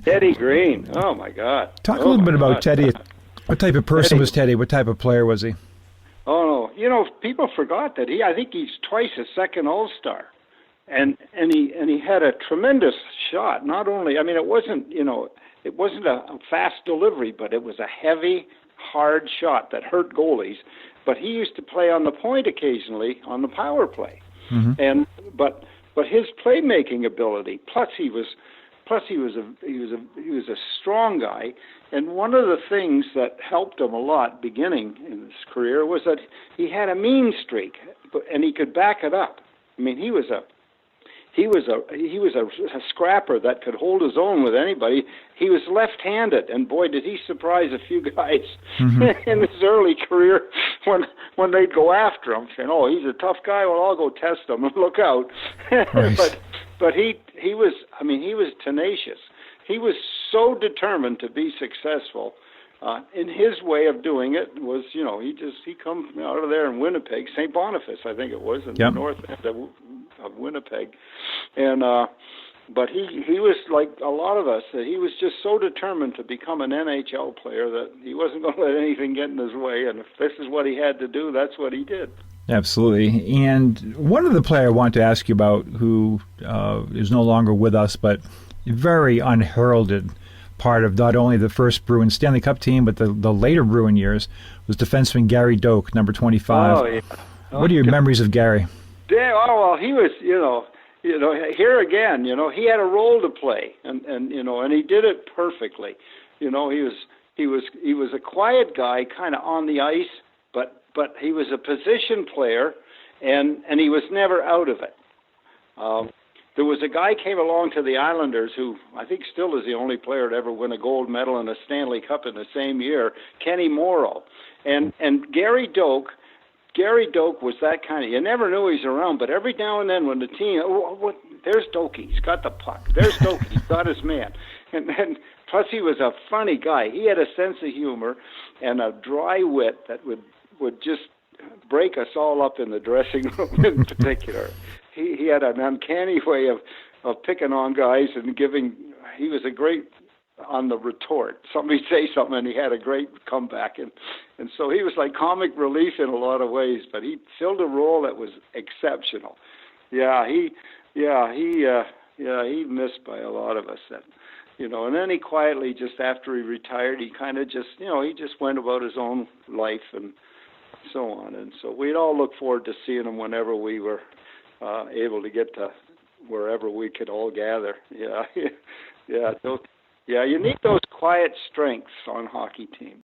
Teddy Green. Oh, my God. Talk a Oh, little my bit about God. Teddy. What type of person was Teddy? What type of player was he? Oh, no. People forgot that I think he's twice a second All-Star. And he had a tremendous shot. Not only, it wasn't, it wasn't a fast delivery, but it was a heavy, hard shot that hurt goalies. But he used to play on the point occasionally on the power play. Mm-hmm. But his playmaking ability, plus he was a strong guy. And one of the things that helped him a lot beginning in his career was that he had a mean streak, and he could back it up. He was a scrapper that could hold his own with anybody. He was left-handed, and boy, did he surprise a few guys in his early career when they'd go after him, saying, "Oh, he's a tough guy. Well, I'll go test him and look out." Right. but he was tenacious. He was so determined to be successful. In his way of doing it was, he come out of there in Winnipeg, St. Boniface, I think it was, in the north end of Winnipeg, and but he was like a lot of us. That he was just so determined to become an NHL player that he wasn't going to let anything get in his way. And if this is what he had to do, that's what he did. Absolutely. And one of the players I want to ask you about, who is no longer with us, but very unheralded part of not only the first Bruins Stanley Cup team, but the later Bruin years, was defenseman Gary Doak, number 25. Oh, yeah. What are your memories of Gary? Yeah, well, he was, here again, he had a role to play, and he did it perfectly. He was a quiet guy, kind of on the ice, but he was a position player, and he was never out of it. There was a guy came along to the Islanders who I think still is the only player to ever win a gold medal and a Stanley Cup in the same year, Kenny Morrow. And Gary Doak was that kind of, you never knew he's around, but every now and then when the team, there's Doakie, he's got the puck. There's Doakie, he's got his man. And plus he was a funny guy. He had a sense of humor and a dry wit that would just break us all up in the dressing room in particular. He had an uncanny way of picking on guys and he was a great on the retort. Somebody say something and he had a great comeback. And so he was like comic relief in a lot of ways, but he filled a role that was exceptional. He missed by a lot of us that, and then he quietly, just after he retired, he kind of just, he just went about his own life and so on. And so we'd all look forward to seeing him whenever we were able to get to wherever we could all gather. You need those quiet strengths on hockey teams.